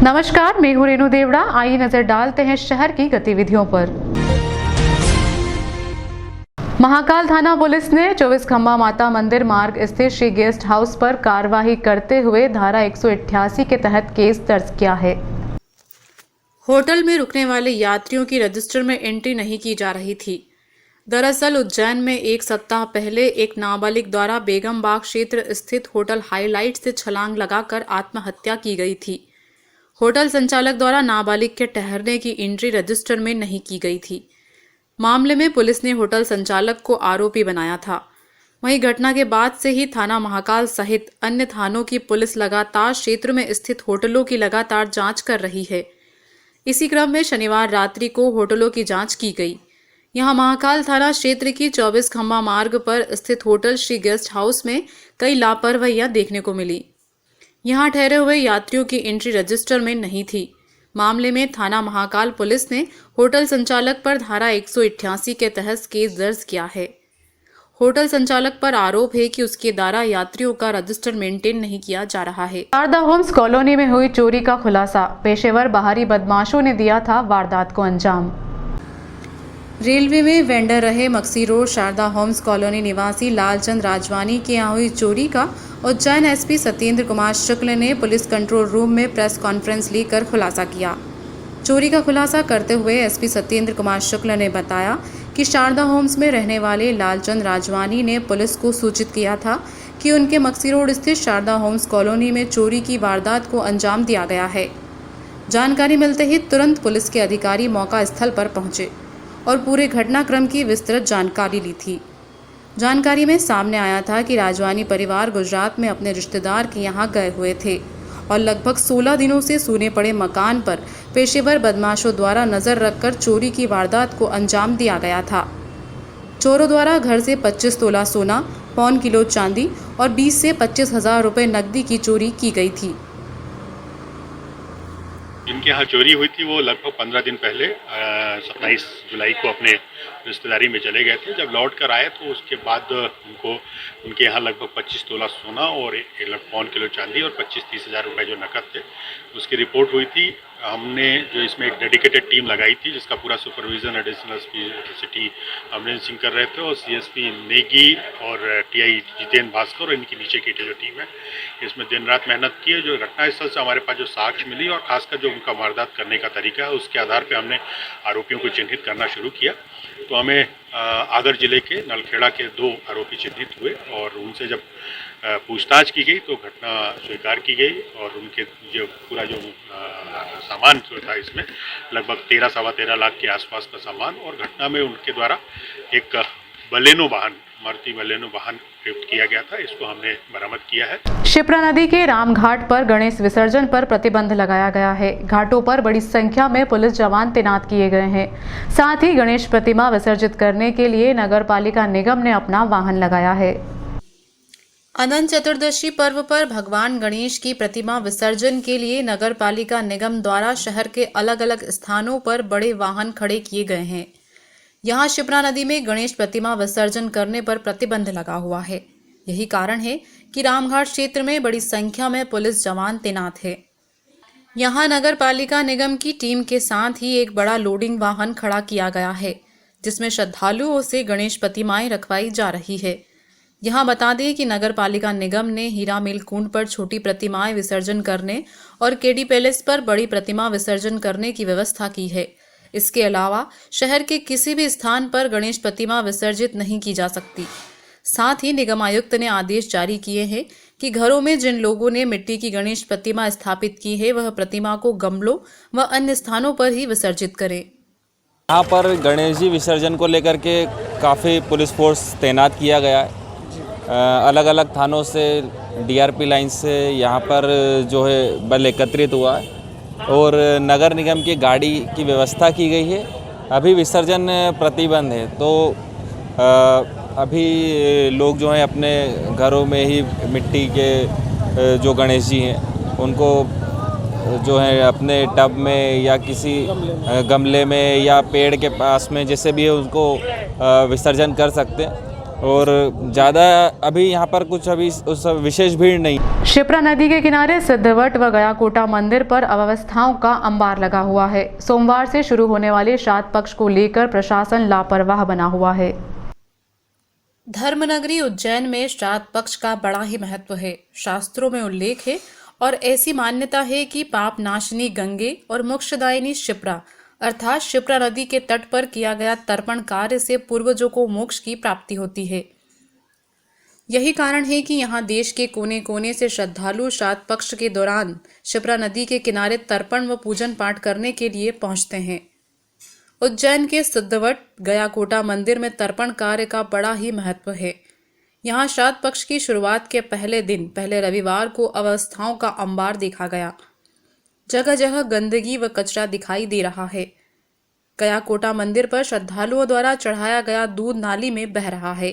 नमस्कार, मैं हूं रेणु देवड़ा। आइए नजर डालते हैं शहर की गतिविधियों पर। महाकाल थाना पुलिस ने 24 खंबा माता मंदिर मार्ग स्थित श्री गेस्ट हाउस पर कार्रवाई करते हुए धारा 188 के तहत केस दर्ज किया है। होटल में रुकने वाले यात्रियों की रजिस्टर में एंट्री नहीं की जा रही थी। दरअसल उज्जैन में एक सप्ताह पहले एक नाबालिग द्वारा बेगम बाग क्षेत्र स्थित होटल हाईलाइट से छलांग लगाकर आत्महत्या की गई थी। होटल संचालक द्वारा नाबालिग के ठहरने की एंट्री रजिस्टर में नहीं की गई थी। मामले में पुलिस ने होटल संचालक को आरोपी बनाया था। वहीं घटना के बाद से ही थाना महाकाल सहित अन्य थानों की पुलिस लगातार क्षेत्र में स्थित होटलों की लगातार जांच कर रही है। इसी क्रम में शनिवार रात्रि को होटलों की जांच की गई। यहां महाकाल थाना क्षेत्र की 24 खंबा मार्ग पर स्थित होटल श्री गेस्ट हाउस में कई लापरवाहियां देखने को मिली। यहां ठहरे हुए यात्रियों की एंट्री रजिस्टर में नहीं थी। मामले में थाना महाकाल पुलिस ने होटल संचालक पर धारा 188 के तहत केस दर्ज किया है। होटल संचालक पर आरोप है कि उसके द्वारा यात्रियों का रजिस्टर मेंटेन नहीं किया जा रहा है। शारदा होम्स कॉलोनी में हुई चोरी का खुलासा, पेशेवर बाहरी बदमाशों ने दिया था वारदात को अंजाम। रेलवे में वेंडर रहे Maksi road Sharda homes colony निवासी लालचंद राजवानी के यहाँ हुई चोरी का उज्जैन एसपी सत्येंद्र कुमार शुक्ल ने पुलिस कंट्रोल रूम में प्रेस कॉन्फ्रेंस लेकर खुलासा किया। चोरी का खुलासा करते हुए एसपी सत्येंद्र कुमार शुक्ल ने बताया कि शारदा होम्स में रहने वाले लालचंद राजवानी ने पुलिस को सूचित किया था कि उनके मक्सी रोड स्थित शारदा होम्स कॉलोनी में चोरी की वारदात को अंजाम दिया गया है। जानकारी मिलते ही तुरंत पुलिस के अधिकारी मौका स्थल पर पहुंचे और पूरे घटनाक्रम की विस्तृत जानकारी ली थी। जानकारी में सामने आया था कि राजवानी परिवार गुजरात में अपने रिश्तेदार के यहाँ गए हुए थे और लगभग 16 दिनों से सूने पड़े मकान पर पेशेवर बदमाशों द्वारा नजर रखकर चोरी की वारदात को अंजाम दिया गया था। चोरों द्वारा घर से 25 तोला सोना, पौन किलो चांदी और 20 से 25 हजार रुपये नकदी की चोरी की गई थी। जिनके यहाँ चोरी हुई थी वो लगभग 15 दिन पहले 27 जुलाई को अपने रिश्तेदारी में चले गए थे। जब लौट कर आए तो उसके बाद उनके यहाँ लगभग 25 तोला सोना और 1 किलो चांदी और 25-30 हज़ार रुपये जो नकद थे उसकी रिपोर्ट हुई थी। हमने जो इसमें एक डेडिकेटेड टीम लगाई थी जिसका पूरा supervision additional SP city Amarendra Singh कर रहे थे और सीएसपी नेगी और टीआई जितेंद्र भास्कर और इनकी नीचे की जो टीम है इसमें दिन रात मेहनत की है। जो घटनास्थल से हमारे पास जो साक्ष्य मिली और खासकर जो उनका वारदात करने का तरीका है उसके आधार पर हमने आरोपियों को चिन्हित करना शुरू किया। तो हमें आगर जिले के नलखेड़ा के 2 आरोपी चिन्हित हुए और उनसे जब पूछताछ की गई तो घटना स्वीकार की गई और उनके जो पूरा जो सामान जो था इसमें लगभग 13-13.25 लाख के आसपास का सामान और घटना में उनके द्वारा एक बलेनो वाहन, मारुति बलेनो वाहन प्रयुक्त किया गया था, इसको हमने बरामद किया है। क्षिप्रा नदी के रामघाट पर गणेश विसर्जन पर प्रतिबंध लगाया गया है। घाटों पर बड़ी संख्या में पुलिस जवान तैनात किए गए हैं। साथ ही गणेश प्रतिमा विसर्जित करने के लिए नगर पालिका निगम ने अपना वाहन लगाया है। अनंत चतुर्दशी पर्व पर भगवान गणेश की प्रतिमा विसर्जन के लिए नगर पालिका निगम द्वारा शहर के अलग अलग स्थानों पर बड़े वाहन खड़े किए गए हैं। यहाँ क्षिप्रा नदी में गणेश प्रतिमा विसर्जन करने पर प्रतिबंध लगा हुआ है। यही कारण है कि रामघाट क्षेत्र में बड़ी संख्या में पुलिस जवान तैनात है। यहाँ नगर पालिका निगम की टीम के साथ ही एक बड़ा लोडिंग वाहन खड़ा किया गया है जिसमें श्रद्धालुओं से गणेश प्रतिमाएं रखवाई जा रही है। यहाँ बता दें कि नगर पालिका निगम ने हीरा मिल कुंड पर छोटी प्रतिमाएं विसर्जन करने और केडी पैलेस पर बड़ी प्रतिमा विसर्जन करने की व्यवस्था की है। इसके अलावा शहर के किसी भी स्थान पर गणेश प्रतिमा विसर्जित नहीं की जा सकती। साथ ही निगम आयुक्त ने आदेश जारी किए हैं कि घरों में जिन लोगों ने मिट्टी की गणेश प्रतिमा स्थापित की है वह प्रतिमा को गमलों व अन्य स्थानों पर ही विसर्जित करें। यहाँ पर गणेश जी विसर्जन को लेकर के काफ़ी पुलिस फोर्स तैनात किया गया है। अलग अलग थानों से डीआरपी लाइन से यहाँ पर जो है बल एकत्रित हुआ है और नगर निगम की गाड़ी की व्यवस्था की गई है। अभी विसर्जन प्रतिबंध है तो अभी लोग जो हैं अपने घरों में ही मिट्टी के जो गणेश जी हैं उनको जो है अपने टब में या किसी गमले में या पेड़ के पास में जैसे भी है उनको विसर्जन कर सकते हैं। और ज़्यादा अभी यहाँ पर कुछ अभी उस विशेष भीड़ नहीं। शिप्रा नदी के किनारे सिद्धवट व गयाकोटा मंदिर पर अव्यवस्थाओं का अंबार लगा हुआ है। सोमवार से शुरू होने वाले श्राद्ध पक्ष को लेकर प्रशासन लापरवाह बना हुआ है। धर्मनगरी उज्जैन में श्राद्ध पक्ष का बड़ा ही महत्व है। शास्त्रों में उल्लेख है और ऐसी मान्यता है कि पाप नाशिनी गंगे और मोक्षदायिनी शिप्रा अर्थात शिप्रा नदी के तट पर किया गया तर्पण कार्य से पूर्वजों को मोक्ष की प्राप्ति होती है। यही कारण है कि यहाँ देश के कोने कोने से श्रद्धालु श्राद्ध पक्ष के दौरान शिप्रा नदी के किनारे तर्पण व पूजन पाठ करने के लिए पहुँचते हैं। उज्जैन के सिद्धवट गयाकोटा मंदिर में तर्पण कार्य का बड़ा ही महत्व है। यहाँ श्राद्ध पक्ष की शुरुआत के पहले दिन पहले रविवार को अवस्थाओं का अंबार देखा गया। जगह जगह गंदगी व कचरा दिखाई दे रहा है। गयाकोटा मंदिर पर श्रद्धालुओं द्वारा चढ़ाया गया दूध नाली में बह रहा है।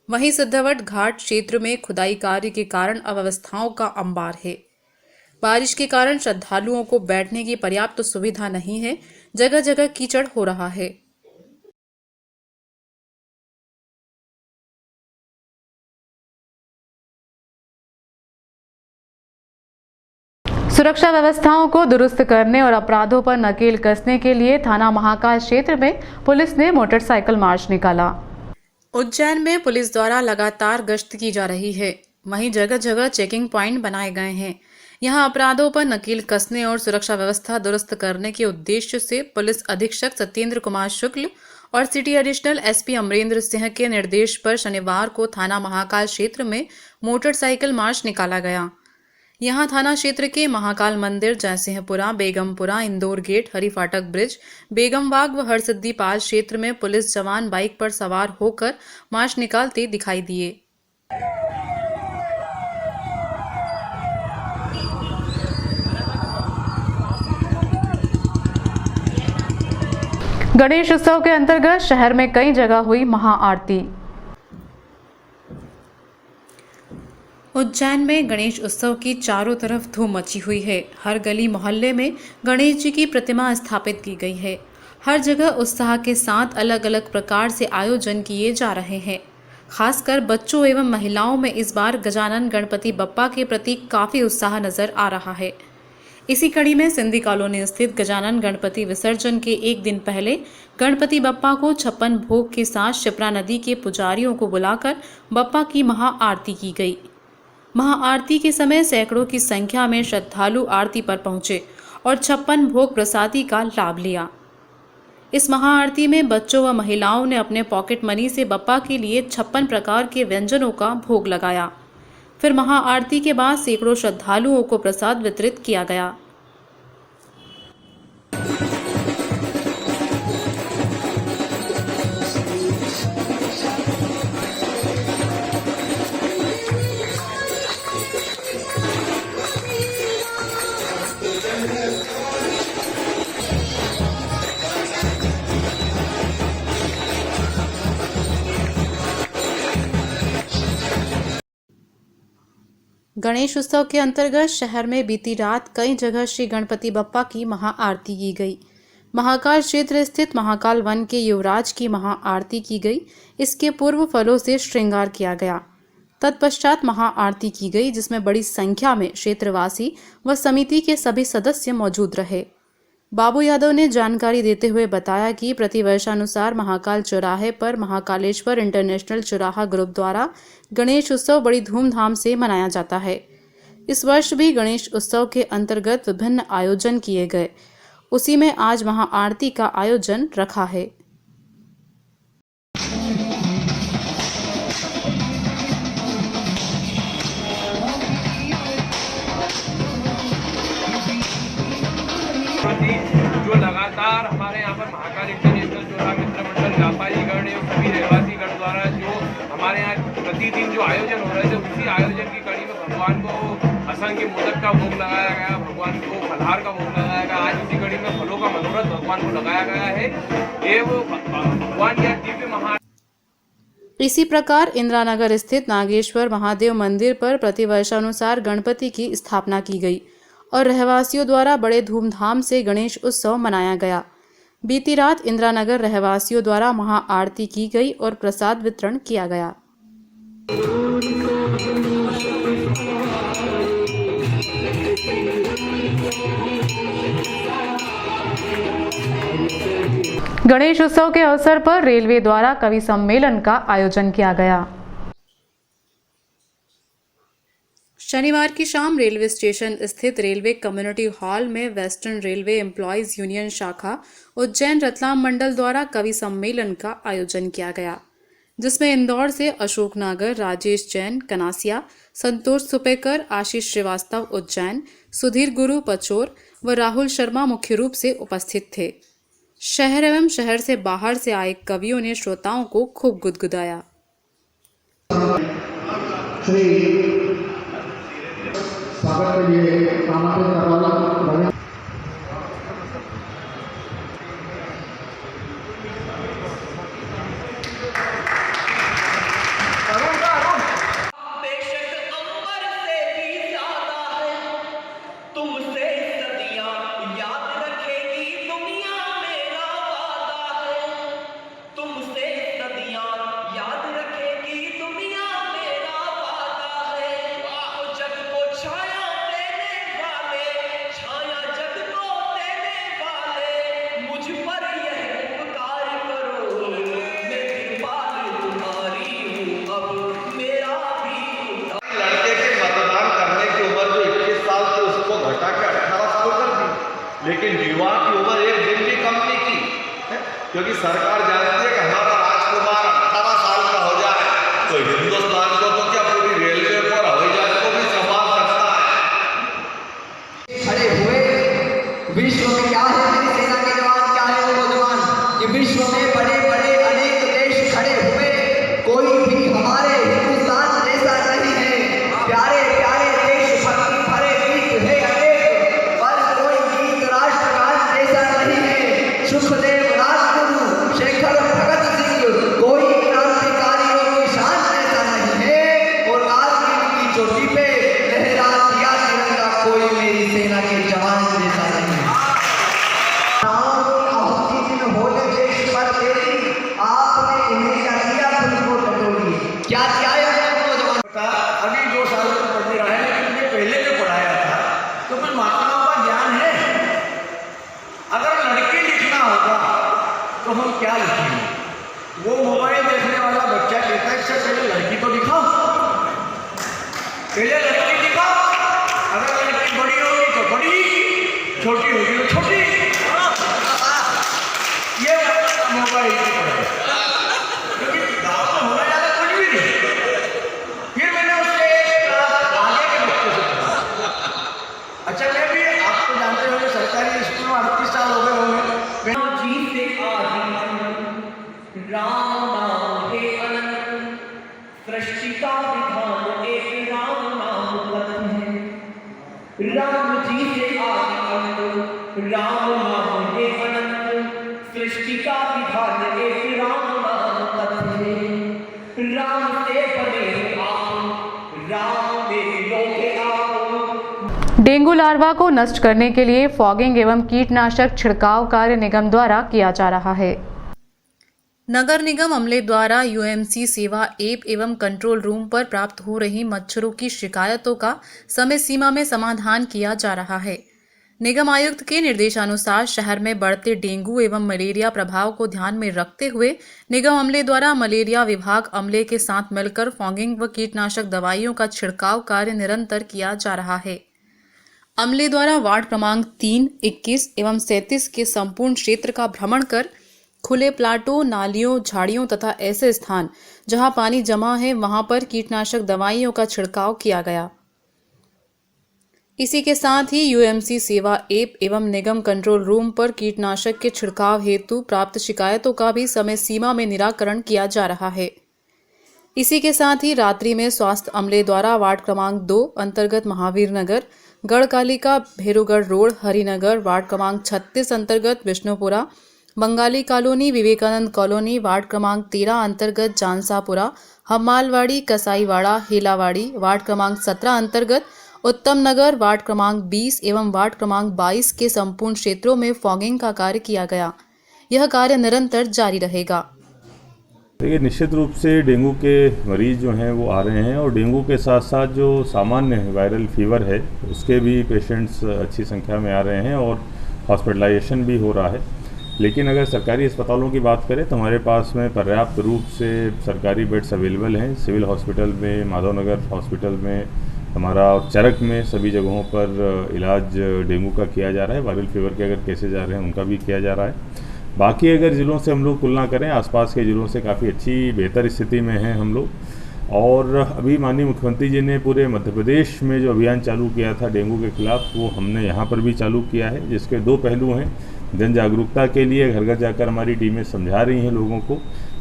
वहीं सिद्धवट घाट क्षेत्र में खुदाई कार्य के कारण अव्यवस्थाओं का अंबार है। बारिश के कारण श्रद्धालुओं को बैठने की पर्याप्त सुविधा नहीं है। जगह जगह कीचड़ हो रहा है। सुरक्षा व्यवस्थाओं को दुरुस्त करने और अपराधों पर नकेल कसने के लिए थाना महाकाल क्षेत्र में पुलिस ने मोटरसाइकिल मार्च निकाला। उज्जैन में पुलिस द्वारा लगातार गश्त की जा रही है। वहीं जगह जगह चेकिंग पॉइंट बनाए गए हैं। यहां अपराधों पर नकेल कसने और सुरक्षा व्यवस्था दुरुस्त करने के उद्देश्य से पुलिस अधीक्षक सत्येंद्र कुमार शुक्ल और city additional SP Amarendra Singh के निर्देश पर शनिवार को थाना महाकाल क्षेत्र में मोटरसाइकिल मार्च निकाला गया। यहां थाना क्षेत्र के महाकाल मंदिर, जयसिंहपुरा, बेगमपुरा, इंदौर गेट, हरि फाटक ब्रिज, बेगमबाग व हरसिद्धि पाल क्षेत्र में पुलिस जवान बाइक पर सवार होकर मार्च निकालते दिखाई दिए। गणेश उत्सव के अंतर्गत शहर में कई जगह हुई महाआरती। उज्जैन में गणेश उत्सव की चारों तरफ धूम मची हुई है। हर गली मोहल्ले में गणेश जी की प्रतिमा स्थापित की गई है। हर जगह उत्साह के साथ अलग अलग प्रकार से आयोजन किए जा रहे हैं। खासकर बच्चों एवं महिलाओं में इस बार गजानन गणपति बप्पा के प्रति काफी उत्साह नजर आ रहा है। इसी कड़ी में सिंधी कॉलोनी स्थित गजानन गणपति विसर्जन के एक दिन पहले गणपति बप्पा को 56 भोग के साथ शिप्रा नदी के पुजारियों को बुलाकर बप्पा की महाआरती की गई। महाआरती के समय सैकड़ों की संख्या में श्रद्धालु आरती पर पहुंचे और 56 भोग प्रसादी का लाभ लिया। इस महाआरती में बच्चों व महिलाओं ने अपने पॉकेट मनी से बप्पा के लिए 56 प्रकार के व्यंजनों का भोग लगाया। फिर महाआरती के बाद सैकड़ों श्रद्धालुओं को प्रसाद वितरित किया गया। गणेश उत्सव के अंतर्गत शहर में बीती रात कई जगह श्री गणपति बप्पा की महाआरती की गई। महाकाल क्षेत्र स्थित महाकाल वन के युवराज की महाआरती की गई। इसके पूर्व फलों से श्रृंगार किया गया। तत्पश्चात महाआरती की गई, जिसमें बड़ी संख्या में क्षेत्रवासी व समिति के सभी सदस्य मौजूद रहे। बाबू यादव ने जानकारी देते हुए बताया कि प्रतिवर्षानुसार महाकाल चौराहे पर महाकालेश्वर इंटरनेशनल चौराहा ग्रुप द्वारा गणेश उत्सव बड़ी धूमधाम से मनाया जाता है। इस वर्ष भी गणेश उत्सव के अंतर्गत विभिन्न आयोजन किए गए। उसी में आज महाआरती का आयोजन रखा है। जो लगातार हमारे यहाँ पर महाकाल इंटरनेशनल चौराहा मित्र मंडल व्यापारीगण एवं सभी रहवासीगण द्वारा जो हमारे यहाँ प्रतिदिन जो आयोजन हो रहे थे, उसी आयोजन की कड़ी में भगवान को असंख्य मोदक का भोग लगाया गया, भगवान को फलहार का भोग लगाया गया। आज उसी कड़ी में फलों का मनोरथ भगवान को लगाया गया है। एवं भगवान की दिव्य महा इसी प्रकार इंदिरानगर स्थित नागेश्वर महादेव मंदिर पर प्रतिवर्षानुसार गणपति की स्थापना की गई और रहवासियों द्वारा बड़े धूमधाम से गणेश उत्सव मनाया गया। बीती रात इंदिरानगर रहवासियों द्वारा महाआरती की गई और प्रसाद वितरण किया गया। गणेश उत्सव के अवसर पर रेलवे द्वारा कवि सम्मेलन का आयोजन किया गया। शनिवार की शाम रेलवे स्टेशन स्थित रेलवे कम्युनिटी हॉल में वेस्टर्न रेलवे एम्प्लॉयज यूनियन शाखा उज्जैन रतलाम मंडल द्वारा कवि सम्मेलन का आयोजन किया गया, जिसमें इंदौर से अशोक नागर, राजेश जैन कनासिया, संतोष सुपेकर, आशीष श्रीवास्तव उज्जैन, सुधीर गुरु पचोर व राहुल शर्मा मुख्य रूप से उपस्थित थे। शहर एवं शहर से बाहर से आए कवियों ने श्रोताओं को खूब गुदगुदाया। स्वागत के लिए आमंत्रित करवाना। लेकिन युवा की उम्र एक दिन भी कम नहीं की है, क्योंकि सरकार जानती है कि हमारा राजकुमार 18 साल का हो जाए तो हिंदुस्तान को तो क्या पूरी रेलवे को और हवाई जहाज को भी संभाल सकता है। खड़े हुए विश्व में क्या है मेरी सेना के जवान, क्या है वो नौजवान, कि विश्व में बड़े बड़े अनेक देश खड़े हुए, कोई भी हमारे हिंदुस्तान जैसा नहीं है। प्यारे प्यारे देश भक्ति भरे गीत है अनेक, पर कोई गीत राष्ट्रगान जैसा नहीं है। सुखदेव राजगुरु शेखर भगत सिंह, कोई क्रांतिकारियों की शान जैसा नहीं है। और कारगिल की चोटी पे लहरा दिया तिरंगा, कोई मेरी सेना के जवान जैसा नहीं है। आहुति दिन होले देश पर तेरी, आपने इन्हें क्या दिया तुमको टटोरी, क्या किया है नौजवान। अभी 2 साल तक पढ़ रहा है, लेकिन ये पहले जो पढ़ाया था तो कुछ महात्माओं का ज्ञान है। अगर लड़के लिखना होगा तो हम क्या लिखेंगे? वो मोबाइल देखने वाला बच्चा कहता है इससे पहले लड़की तो दिखाओ, पहले लड़की दिखाओ। अगर लड़की बड़ी होगी तो बड़ी, छोटी होगी तो छोटी। ये मोबाइल की पढ़ाई, क्योंकि गाँव में होना ज़्यादा कुछ भी नहीं। फिर मैंने उससे आगे के बच्चों से पूछा, अच्छा मैं भी आपको जानते होंगे सरकारी स्कूल में 38 साल हो गए होंगे। जी से राम नाम है अनंत, सृष्टि का विधान एक राम नाम पथ है। राम जी से आदि राम नाम है अनंत, सृष्टि का विधान एक राम नाम पथ है। राम से बने आप, राम में लोगे आप। डेंगू लार्वा को नष्ट करने के लिए फॉगिंग एवं कीटनाशक छिड़काव कार्य निगम द्वारा किया जा रहा है। नगर निगम अमले द्वारा यूएमसी सेवा ऐप एवं कंट्रोल रूम पर प्राप्त हो रही मच्छरों की शिकायतों का समय सीमा में समाधान किया जा रहा है। निगम आयुक्त के निर्देशानुसार शहर में बढ़ते डेंगू एवं मलेरिया प्रभाव को ध्यान में रखते हुए निगम अमले द्वारा मलेरिया विभाग अमले के साथ मिलकर फॉगिंग व कीटनाशक दवाइयों का छिड़काव कार्य निरंतर किया जा रहा है। अमले द्वारा वार्ड क्रमांक 3, 21 एवं 37 के संपूर्ण क्षेत्र का भ्रमण कर खुले प्लाटों, नालियों, झाड़ियों तथा ऐसे स्थान जहां पानी जमा है वहां पर कीटनाशक दवाइयों का छिड़काव किया गया। इसी के साथ ही यूएमसी सेवा ऐप एवं निगम कंट्रोल रूम पर कीटनाशक के छिड़काव हेतु प्राप्त शिकायतों का भी समय सीमा में निराकरण किया जा रहा है। इसी के साथ ही रात्रि में स्वास्थ्य अमले द्वारा वार्ड क्रमांक 2 अंतर्गत महावीर नगर, गढ़कालिका, भेरूगढ़ रोड, हरिनगर, वार्ड क्रमांक 36 अंतर्गत Vishnupura, Bengali colony, Vivekanand colony, ward क्रमांक 13 अंतर्गत जानसापुरा, हम्मालवाड़ी, कसाईवाड़ा, हेलावाड़ी, वार्ड क्रमांक 17 अंतर्गत उत्तम नगर वार्ड क्रमांक 20 एवं वार्ड क्रमांक 22 के संपूर्ण क्षेत्रों में फॉगिंग का कार्य किया गया। यह कार्य निरंतर जारी रहेगा। देखिए, निश्चित रूप से डेंगू के मरीज़ जो हैं वो आ रहे हैं और डेंगू के साथ साथ जो सामान्य वायरल फीवर है उसके भी पेशेंट्स अच्छी संख्या में आ रहे हैं और हॉस्पिटलाइजेशन भी हो रहा है। लेकिन अगर सरकारी अस्पतालों की बात करें तो हमारे पास में पर्याप्त रूप से सरकारी बेड्स अवेलेबल हैं। सिविल हॉस्पिटल में, माधवनगर हॉस्पिटल में, हमारा चरक में, सभी जगहों पर इलाज डेंगू का किया जा रहा है। वायरल फीवर के अगर केसेज आ रहे हैं उनका भी किया जा रहा है। बाकी अगर ज़िलों से हम लोग तुलना करें, आसपास के ज़िलों से काफ़ी अच्छी बेहतर स्थिति में हैं हम लोग। और अभी माननीय मुख्यमंत्री जी ने पूरे मध्य प्रदेश में जो अभियान चालू किया था डेंगू के खिलाफ, वो हमने यहाँ पर भी चालू किया है, जिसके 2 पहलू हैं। जन जागरूकता के लिए घर घर जाकर हमारी टीमें समझा रही हैं लोगों को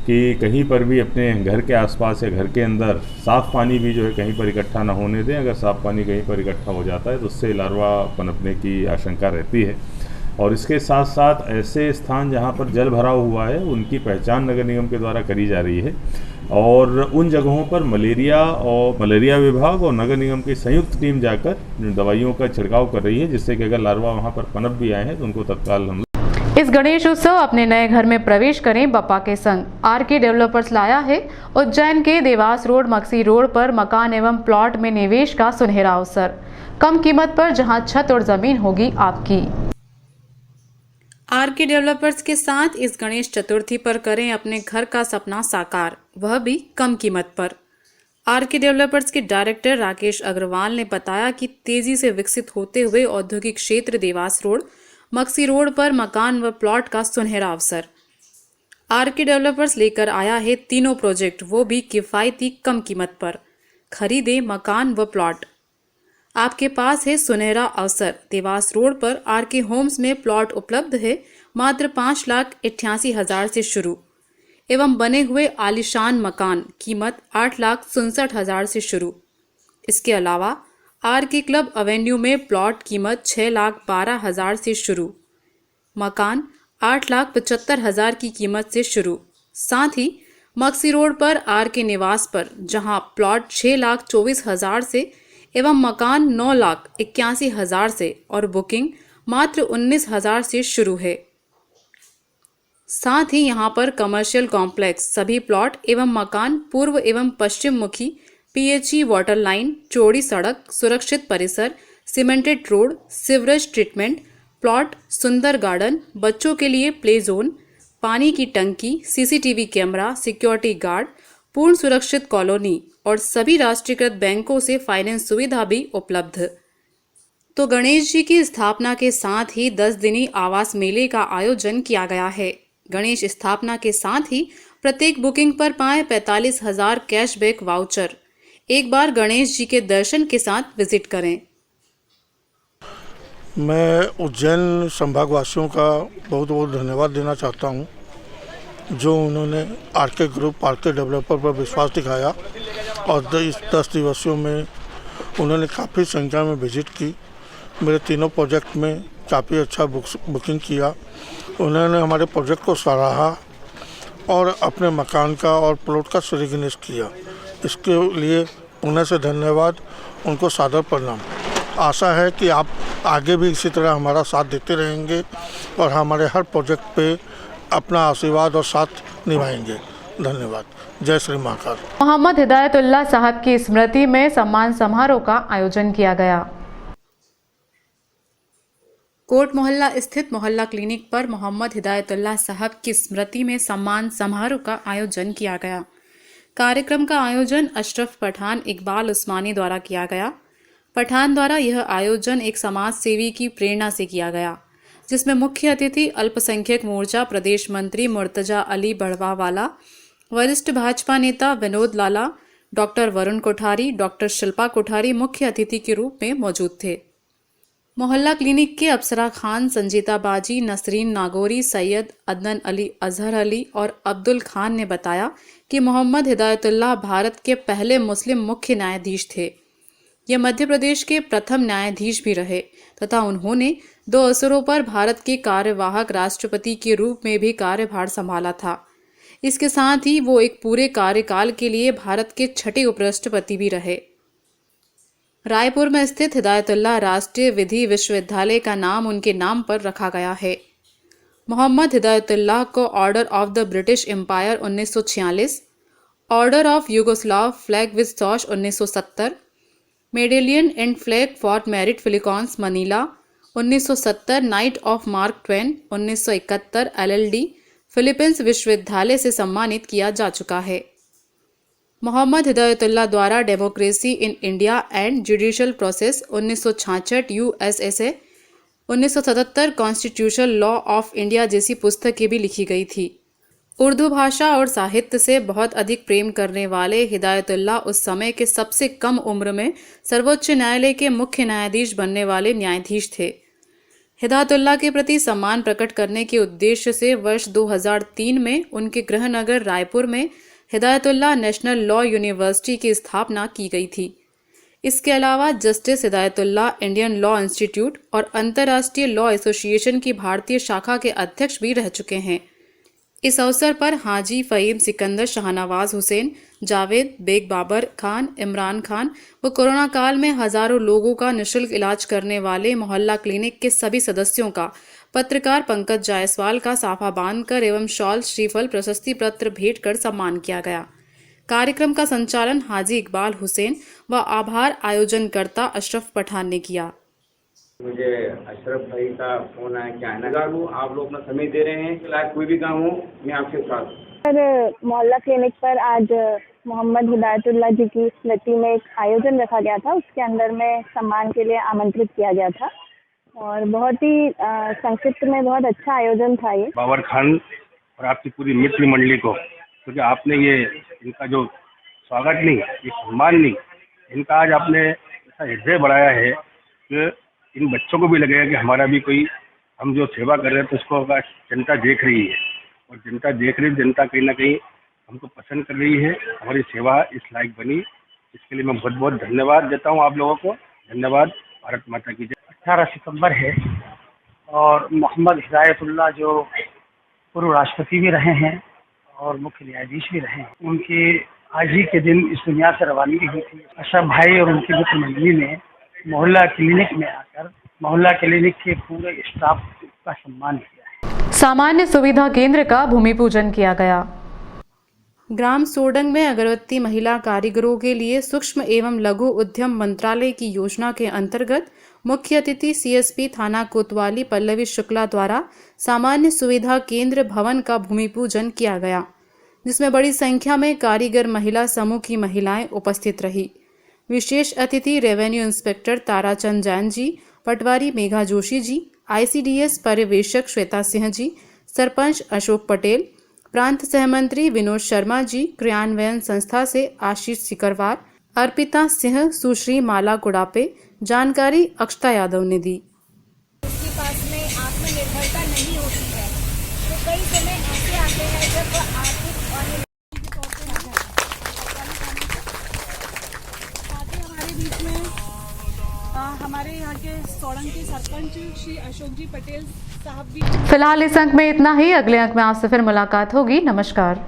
कि कहीं पर भी अपने घर के आसपास या घर के अंदर साफ़ पानी भी जो है कहीं पर इकट्ठा ना होने दें। अगर साफ़ पानी कहीं पर इकट्ठा हो जाता है तो उससे लार्वा पनपने की आशंका रहती है। और इसके साथ साथ ऐसे स्थान जहां पर जल भराव हुआ है उनकी पहचान नगर निगम के द्वारा करी जा रही है और उन जगहों पर मलेरिया विभाग और नगर निगम की संयुक्त टीम जाकर दवाइयों का छिड़काव कर रही है, जिससे कि अगर लार्वा वहां पर पनप भी आए हैं तो उनको तत्काल हम। इस गणेश उत्सव अपने नए घर में प्रवेश करें बप्पा के संग। आरके डेवलपर्स लाया है उज्जैन के देवास रोड, मक्सी रोड पर मकान एवं प्लॉट में निवेश का सुनहरा अवसर। कम कीमत पर जहां छत और जमीन होगी आपकी। आरके डेवलपर्स के साथ इस गणेश चतुर्थी पर करें अपने घर का सपना साकार, वह भी कम कीमत पर। आरके डेवलपर्स के डायरेक्टर राकेश अग्रवाल ने बताया कि तेजी से विकसित होते हुए औद्योगिक क्षेत्र देवास रोड, मक्सी रोड पर मकान व प्लॉट का सुनहरा अवसर। आरके डेवलपर्स लेकर आया है तीनों प्रोजेक्ट, वो भी किफायती कम कीमत पर। खरीदे मकान व प्लॉट, आपके पास है सुनहरा अवसर। देवास रोड पर आरके होम्स में प्लॉट उपलब्ध है मात्र 5,88,000 से शुरू एवं बने हुए आलीशान मकान कीमत 8,67,000 से शुरू। इसके अलावा आरके क्लब एवेन्यू में प्लॉट कीमत 6,12,000 से शुरू, मकान 8,75,000 की कीमत से शुरू। साथ ही मक्सी रोड पर आरके निवास पर जहां प्लॉट 6,24,000 से एवं मकान 9,81,000 से और बुकिंग मात्र 19,000 से शुरू है। साथ ही यहां पर कमर्शियल कॉम्प्लेक्स सभी प्लॉट एवं मकान पूर्व एवं पश्चिम मुखी, पीएचई वाटर लाइन, चौड़ी सड़क, सुरक्षित परिसर, cemented road, sewerage treatment plot, सुंदर गार्डन, बच्चों के लिए प्ले जोन, पानी की टंकी, सीसीटीवी कैमरा, सिक्योरिटी गार्ड, पूर्ण सुरक्षित कॉलोनी और सभी राष्ट्रीयकृत बैंकों से फाइनेंस सुविधा भी उपलब्ध। तो गणेश जी की स्थापना के साथ ही 10 दिनी आवास मेले का आयोजन किया गया है। गणेश स्थापना के साथ ही प्रत्येक बुकिंग पर पाएं 45,000 कैशबैक वाउचर। एक बार गणेश जी के दर्शन के साथ विजिट करें। मैं उज्जैन संभाग वासियों का बहुत बहुत धन्यवाद देना चाहता हूं, जो उन्होंने आरके ग्रुप, आरके डेवलपर पर विश्वास दिखाया और इस 10 दिवसों में उन्होंने काफ़ी संख्या में विजिट की। मेरे तीनों प्रोजेक्ट में काफ़ी अच्छा बुकिंग किया। उन्होंने हमारे प्रोजेक्ट को सराहा और अपने मकान का और प्लॉट का श्री गणेश किया। इसके लिए पुनः से धन्यवाद, उनको सादर प्रणाम। आशा है कि आप आगे भी इसी तरह हमारा साथ देते रहेंगे और हमारे हर प्रोजेक्ट पे अपना आशीर्वाद और साथ निभाएंगे। धन्यवाद। जय श्री महाकाल। मोहम्मद हिदायतुल्लाह साहब की स्मृति में सम्मान समारोह का आयोजन किया गया। कोट मोहल्ला स्थित मोहल्ला क्लिनिक पर मोहम्मद हिदायतुल्लाह साहब की स्मृति में सम्मान समारोह का आयोजन किया गया। कार्यक्रम का आयोजन अशरफ पठान इकबाल उस्मानी द्वारा किया गया। पठान द्वारा यह आयोजन एक समाज सेवी की प्रेरणा से किया गया, जिसमें मुख्य अतिथि अल्पसंख्यक मोर्चा प्रदेश मंत्री मुर्तजा अली बड़वावाला, वरिष्ठ भाजपा नेता विनोद लाला, डॉक्टर वरुण कोठारी, डॉक्टर शिल्पा कोठारी मुख्य अतिथि के रूप में मौजूद थे। मोहल्ला क्लिनिक के अप्सरा खान, संजीता बाजी, नसरीन नागौरी, सैयद अदनन अली, अजहर अली और अब्दुल खान ने बताया कि मोहम्मद हिदायतुल्लाह भारत के पहले मुस्लिम मुख्य न्यायाधीश थे। ये मध्य प्रदेश के प्रथम न्यायाधीश भी रहे तथा उन्होंने 2 अवसरों पर भारत के कार्यवाहक राष्ट्रपति के रूप में भी कार्यभार संभाला था। इसके साथ ही वो एक पूरे कार्यकाल के लिए भारत के 6ठे उपराष्ट्रपति भी रहे। रायपुर में स्थित हिदायतुल्लाह राष्ट्रीय विधि विश्वविद्यालय का नाम उनके नाम पर रखा गया है। मोहम्मद हिदायतुल्लाह को order of the British Empire 1946, order of Yugoslav flag with sash 1970, medallion and flag for merit फिलिकॉन्स Manila 1970, knight of Mark Twain 1971 LLD Philippines विश्वविद्यालय से सम्मानित किया जा चुका है। मोहम्मद हिदायतुल्लाह द्वारा democracy in India and judicial process 1966 USSA 1977 constitutional law of India जैसी पुस्तकें भी लिखी गई थी। उर्दू भाषा और साहित्य से बहुत अधिक प्रेम करने वाले हिदायतुल्लाह उस समय के सबसे कम उम्र में सर्वोच्च न्यायालय के मुख्य न्यायाधीश बनने वाले न्यायाधीश थे। हिदायतुल्लाह के प्रति सम्मान प्रकट करने के उद्देश्य से वर्ष 2003 में उनके गृहनगर रायपुर में हिदायतुल्लाह नेशनल लॉ यूनिवर्सिटी की स्थापना की गई थी। इसके अलावा justice Hidayatullah Indian law institute और अंतर्राष्ट्रीय लॉ एसोसिएशन की भारतीय शाखा के अध्यक्ष भी रह चुके हैं। इस अवसर पर हाजी फ़हीम सिकंदर, शाहनवाज हुसैन, जावेद बेग, बाबर खान, इमरान खान व कोरोना काल में हजारों लोगों का निःशुल्क इलाज करने वाले मोहल्ला क्लिनिक के सभी सदस्यों का, पत्रकार पंकज जायसवाल का साफा बांधकर एवं शॉल, श्रीफल, प्रशस्ति पत्र भेंट कर सम्मान किया गया। कार्यक्रम का संचालन हाजी इकबाल हुसैन व आभार आयोजनकर्ता अशरफ पठान ने किया। मुझे अशरफ भाई का फोन आया कि आना हूँ, आप लोग अपना समय दे रहे हैं, फिलहाल कोई भी काम हो मैं आपके साथ। सर, मोहल्ला क्लिनिक पर आज मोहम्मद हिदायतुल्लाह जी की स्मृति में एक आयोजन रखा गया था। उसके अंदर में सम्मान के लिए आमंत्रित किया गया था और बहुत ही संक्षिप्त में बहुत अच्छा आयोजन था ये। बाबर खान और आपकी पूरी मित्र मंडली को, क्योंकि आपने ये इनका जो स्वागत नहीं, ये सम्मान नहीं, इनका आज आपने ऐसा हृदय बढ़ाया है कि इन बच्चों को भी लगेगा कि हमारा भी कोई, हम जो सेवा कर रहे हैं तो उसको जनता देख रही है और जनता देख रही है, जनता कहीं ना कहीं हमको पसंद कर रही है, हमारी सेवा इस लायक बनी। इसके लिए मैं बहुत बहुत धन्यवाद देता हूँ आप लोगों को। धन्यवाद। भारत माता की जय। 18 सितंबर है और मोहम्मद हिदायतुल्लाह जो पूर्व राष्ट्रपति भी रहे हैं और मुख्य न्यायाधीश भी रहे हैं, उनकी आज ही के दिन इस दुनिया से रवानगी हुई थी। अशरफ भाई और उनकी मित्र मंडली ने मोहल्ला क्लिनिक में आकर मोहल्ला क्लिनिक के पूरे स्टाफ का सम्मान किया है। सामान्य सुविधा केंद्र का भूमि पूजन किया गया। ग्राम सोडंग में अगरबत्ती महिला कारीगरों के लिए सूक्ष्म एवं लघु उद्यम मंत्रालय की योजना के अंतर्गत मुख्य अतिथि CSP थाना कोतवाली पल्लवी शुक्ला द्वारा सामान्य सुविधा केंद्र भवन का भूमि पूजन किया गया, जिसमें बड़ी संख्या में कारीगर महिला समूह की महिलाएं उपस्थित रही। विशेष अतिथि रेवेन्यू इंस्पेक्टर ताराचंद जैन जी, पटवारी मेघा जोशी जी, ICDS पर्यवेक्षक श्वेता सिंह जी, सरपंच अशोक पटेल, प्रांत सहमंत्री विनोद शर्मा जी, क्रियान्वयन संस्था से आशीष सिकरवार, अर्पिता सिंह, सुश्री माला कुड़ापे, जानकारी अक्षता यादव ने दी। उसके पास में आत्मनिर्भरता नहीं होती है, तो कई समय ऐसे आते हैं जब आर्थिक और हमारे बीच में हमारे यहाँ के सोडंग के सरपंच श्री अशोक जी पटेल साहब भी। फिलहाल इस अंक में इतना ही। अगले अंक में आपसे फिर मुलाकात होगी। नमस्कार।